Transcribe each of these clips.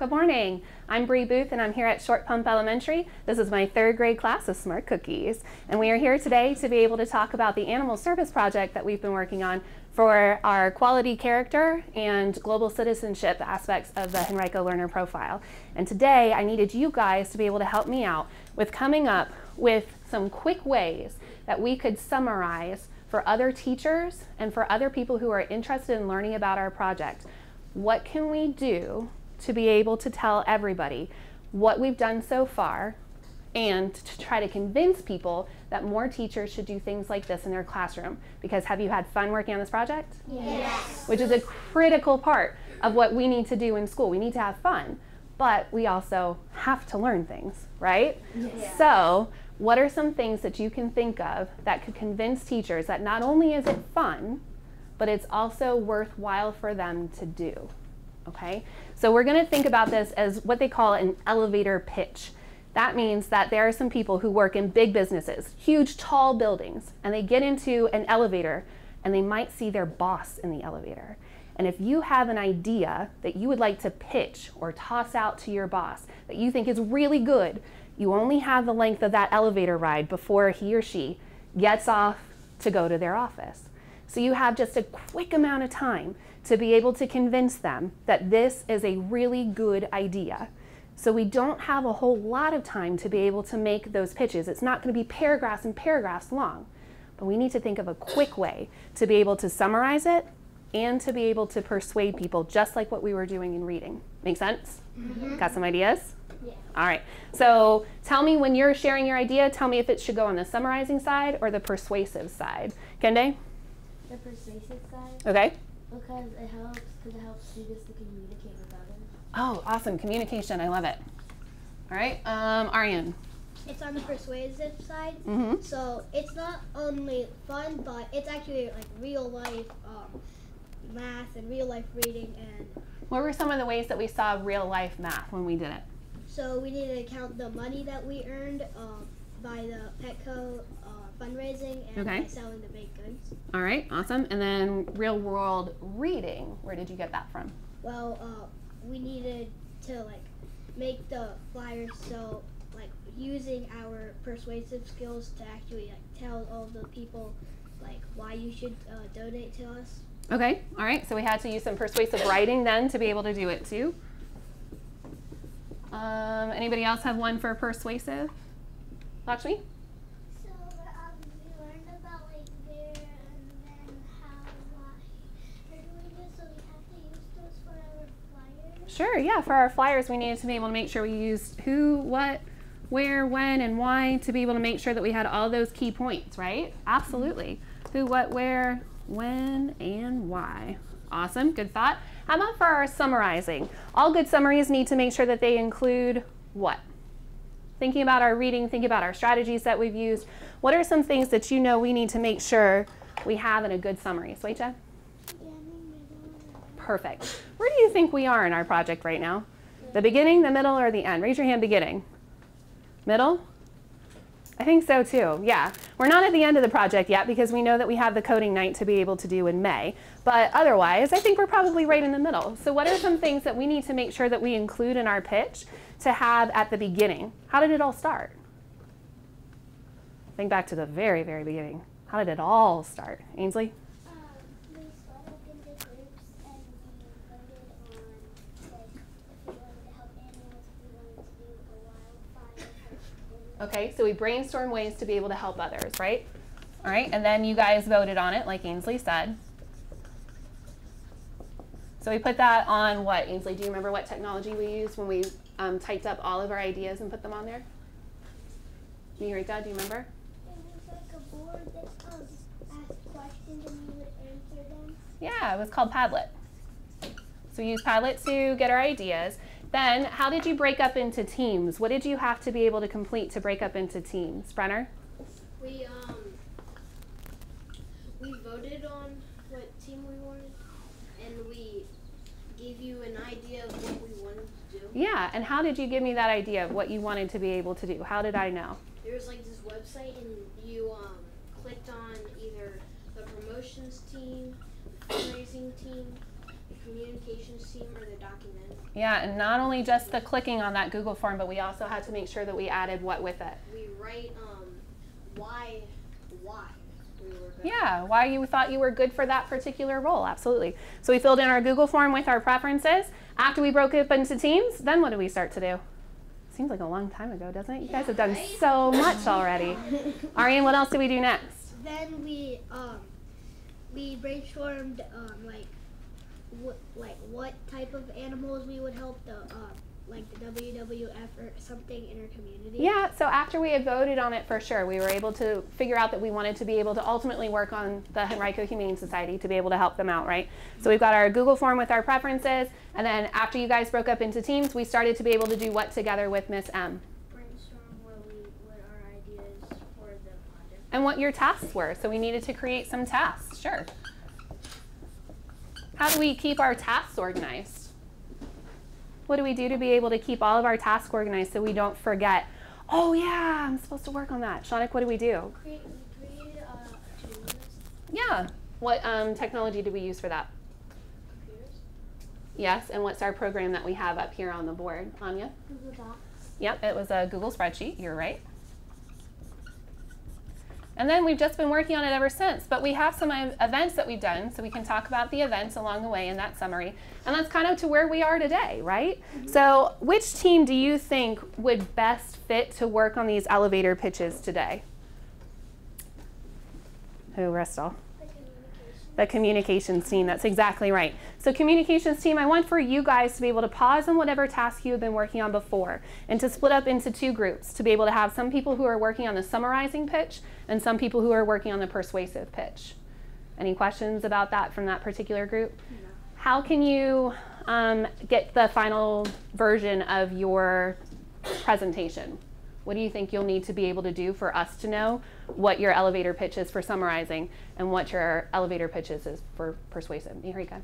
good morning. I'm Bree Booth and I'm here at Short Pump Elementary. This is my 3rd grade class of Smart Cookies. And we are here today to be able to talk about the animal service project that we've been working on for our quality character and global citizenship aspects of the Henrico learner profile. And today I needed you guys to be able to help me out with coming up with some quick ways that we could summarize for other teachers and for other people who are interested in learning about our project. What can we do to be able to tell everybody what we've done so far and to try to convince people that more teachers should do things like this in their classroom? Because have you had fun working on this project? Yes. Which is a critical part of what we need to do in school. We need to have fun, but we also have to learn things, right? Yes. So what are some things that you can think of that could convince teachers that not only is it fun, but it's also worthwhile for them to do, okay? So we're gonna think about this as what they call an elevator pitch. That means that there are some people who work in big businesses, huge, tall buildings, and they get into an elevator and they might see their boss in the elevator. And if you have an idea that you would like to pitch or toss out to your boss that you think is really good, you only have the length of that elevator ride before he or she gets off to go to their office. So you have just a quick amount of time to be able to convince them that this is a really good idea. So we don't have a whole lot of time to be able to make those pitches. It's not going to be paragraphs and paragraphs long, but we need to think of a quick way to be able to summarize it and to be able to persuade people, just like what we were doing in reading. Make sense? Mm-hmm. Got some ideas? Yeah. All right, so tell me when you're sharing your idea, tell me if it should go on the summarizing side or the persuasive side. Kende? The persuasive side. Okay. Because it helps students to communicate with others. Oh, awesome, communication, I love it. All right, Aryan. It's on the persuasive side, Mm-hmm. so it's not only fun, but it's actually like real life math and real life reading. And What were some of the ways that we saw real life math when we did it? so we needed to count the money that we earned by the Petco fundraising and Okay. by selling the baked goods. All right, awesome. And then real world reading, where did you get that from? Well, we needed to like make the flyers, so like using our persuasive skills to actually like tell all the people like why you should donate to us. Okay, all right, so we had to use some persuasive writing then to be able to do it too. Anybody else have one for persuasive? Lakshmi? So we learned about like where and then how, why we're doing this, so we have to use those for our flyers. Sure, yeah, for our flyers we needed to be able to make sure we used who, what, where, when, and why to be able to make sure that we had all those key points, right? Absolutely. Who, what, where, when, and why. Awesome, good thought. How about for our summarizing? All good summaries need to make sure that they include what? Thinking about our reading, thinking about our strategies that we've used. What are some things that you know we need to make sure we have in a good summary? Swaicha? Perfect. Where do you think we are in our project right now? The beginning, the middle, or the end? Raise your hand, beginning. Middle? I think so too, yeah. We're not at the end of the project yet because we know that we have the coding night to be able to do in May. But otherwise, I think we're probably right in the middle. So what are some things that we need to make sure that we include in our pitch to have at the beginning? How did it all start? Think back to the very, very beginning. How did it all start? Ainsley? We split up into groups and we voted on like if we wanted to help animals, if we wanted to do a wildfire. Okay, so we brainstorm ways to be able to help others, right? All right, and then you guys voted on it, like Ainsley said. So we put that on what, Ainsley? Do you remember what technology we used when we typed up all of our ideas and put them on there? Henrico, do you remember? It was like a board that asked questions and we would answer them. Yeah, it was called Padlet. So we used Padlet to get our ideas. Then, how did you break up into teams? What did you have to be able to complete to break up into teams? Brenner? We voted on what team we wanted, and we gave you an idea of what we wanted to do. Yeah, and how did you give me that idea of what you wanted to be able to do? How did I know? There was like this website, and you clicked on either the promotions team, the fundraising team, communications team or the document. Yeah, and not only just the clicking on that Google form, but we also had to make sure that we added what with it. We write why we were good. Yeah, why you thought you were good for that particular role, absolutely. So we filled in our Google form with our preferences. After we broke it up into teams, then what did we start to do? Seems like a long time ago, doesn't it? You guys have done so much already. Ariane, what else did we do next? Then we brainstormed what type of animals we would help the WWF or something in our community. Yeah, so after we had voted on it for sure, we were able to figure out that we wanted to be able to ultimately work on the Henrico Humane Society to be able to help them out, right? So we've got our Google form with our preferences, and then after you guys broke up into teams, we started to be able to do what together with Miss M? Brainstorm what our ideas for the project. And what your tasks were. So we needed to create some tasks, sure. How do we keep our tasks organized? What do we do to be able to keep all of our tasks organized so we don't forget, oh yeah, I'm supposed to work on that. Shaunik, what do we do? We created a to-do list. Yeah. What technology do we use for that? Computers. Yes, and what's our program that we have up here on the board? Anya? Google Docs. Yep, it was a Google spreadsheet, you're right. And then we've just been working on it ever since, but we have some events that we've done, so we can talk about the events along the way in that summary. And that's kind of to where we are today, right? Mm-hmm. So which team do you think would best fit to work on these elevator pitches today? Who, Ristal? The communications team, that's exactly right. So communications team, I want for you guys to be able to pause on whatever task you have been working on before and to split up into two groups, to be able to have some people who are working on the summarizing pitch and some people who are working on the persuasive pitch. Any questions about that from that particular group? No. How can you get the final version of your presentation? What do you think you'll need to be able to do for us to know what your elevator pitch is for summarizing and what your elevator pitch is for persuasive? Henrico.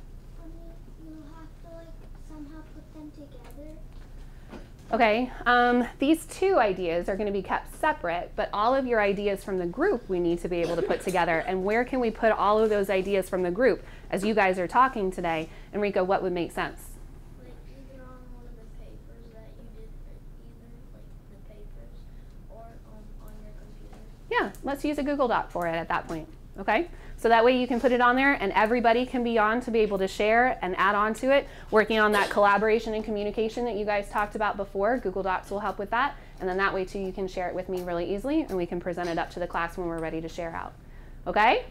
You have to somehow put them together. Okay, these two ideas are going to be kept separate, but all of your ideas from the group we need to be able to put together. And where can we put all of those ideas from the group? As you guys are talking today, Henrico, what would make sense? Either on one of the papers that you did, either the papers or on your computer. Yeah, let's use a Google Doc for it at that point, okay? So that way you can put it on there and everybody can be on to be able to share and add on to it, working on that collaboration and communication that you guys talked about before. Google Docs will help with that, and then that way too you can share it with me really easily and we can present it up to the class when we're ready to share out. Okay?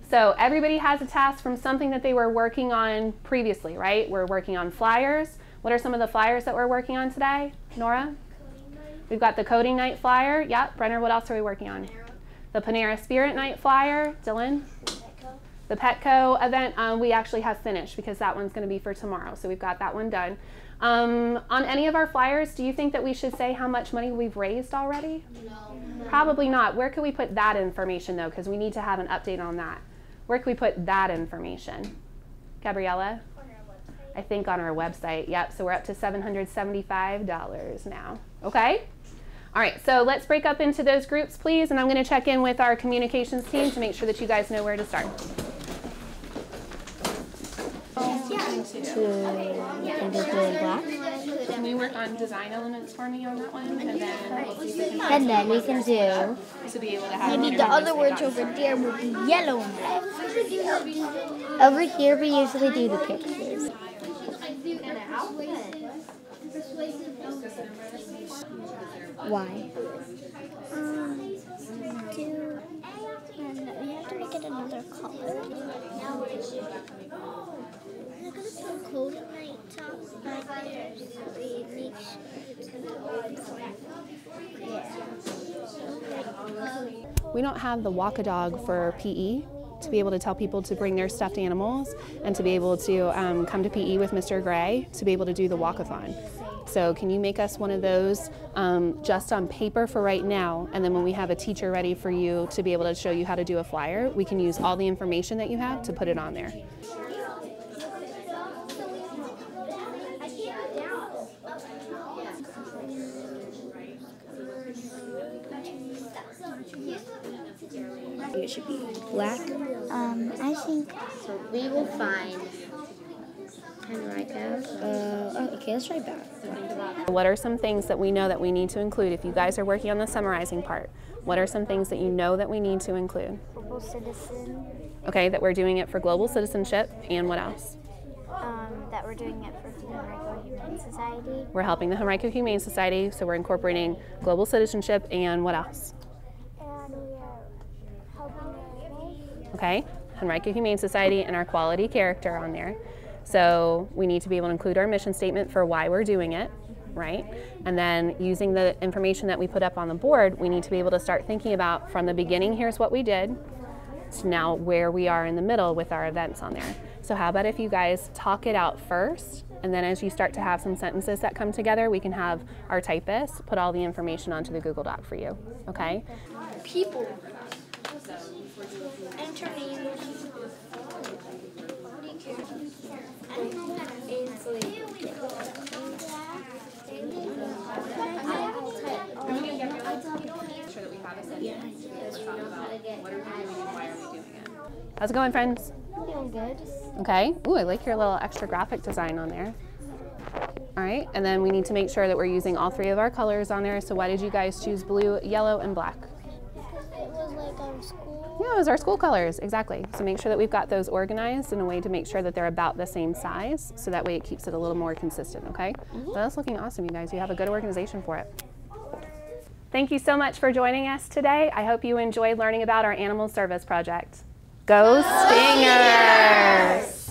So everybody has a task from something that they were working on previously, right? We're working on flyers. What are some of the flyers that we're working on today? Nora? We've got the Coding Night flyer. Yep. Brenner, what else are we working on? The Panera Spirit Night flyer. Dylan? The Petco event we actually have finished because that one's going to be for tomorrow. So we've got that one done. On any of our flyers, do you think that we should say how much money we've raised already? No. Probably not. Where could we put that information though? Because we need to have an update on that. Where can we put that information? Gabriella? On our website. I think on our website. Yep. So we're up to $775 now. Okay? All right. So let's break up into those groups, please. And I'm going to check in with our communications team to make sure that you guys know where to start. Can you work on design elements for me on that one? And then we can do, to be able to have maybe the other words over there will be yellow and red. Over here we usually do the pictures. Why? And we have to make it another color. I'm gonna put code at my top right there so we make sure it's gonna We don't have the walk-a-dog for PE to be able to tell people to bring their stuffed animals and to be able to come to PE with Mr. Gray to be able to do the walk-a-thon. So can you make us one of those just on paper for right now, and then when we have a teacher ready for you to be able to show you how to do a flyer, we can use all the information that you have to put it on there. It should be black. I think So we will find Henrico. Okay, let's try back. What are some things that we know that we need to include if you guys are working on the summarizing part? What are some things that you know that we need to include? Global citizen. Okay, that we're doing it for global citizenship, and what else? That we're doing it for the Henrico Humane Society. We're helping the Henrico Humane Society, so we're incorporating global citizenship, and what else? And we are helping animals. Okay, Henrico Humane Society and our quality character on there. So we need to be able to include our mission statement for why we're doing it, right? And then using the information that we put up on the board, we need to be able to start thinking about from the beginning, here's what we did, to now where we are in the middle with our events on there. So how about if you guys talk it out first, and then as you start to have some sentences that come together, we can have our typist put all the information onto the Google Doc for you, okay? People. Enter names. How's it going, friends? Doing good. Okay. Ooh, I like your little extra graphic design on there. All right, and then we need to make sure that we're using all three of our colors on there. So why did you guys choose blue, yellow, and black? Because it was like our school. Yeah, those are school colors, exactly. So make sure that we've got those organized in a way to make sure that they're about the same size, so that way it keeps it a little more consistent, okay? Well, that's looking awesome, you guys. You have a good organization for it. Thank you so much for joining us today. I hope you enjoyed learning about our animal service project. Go Stingers!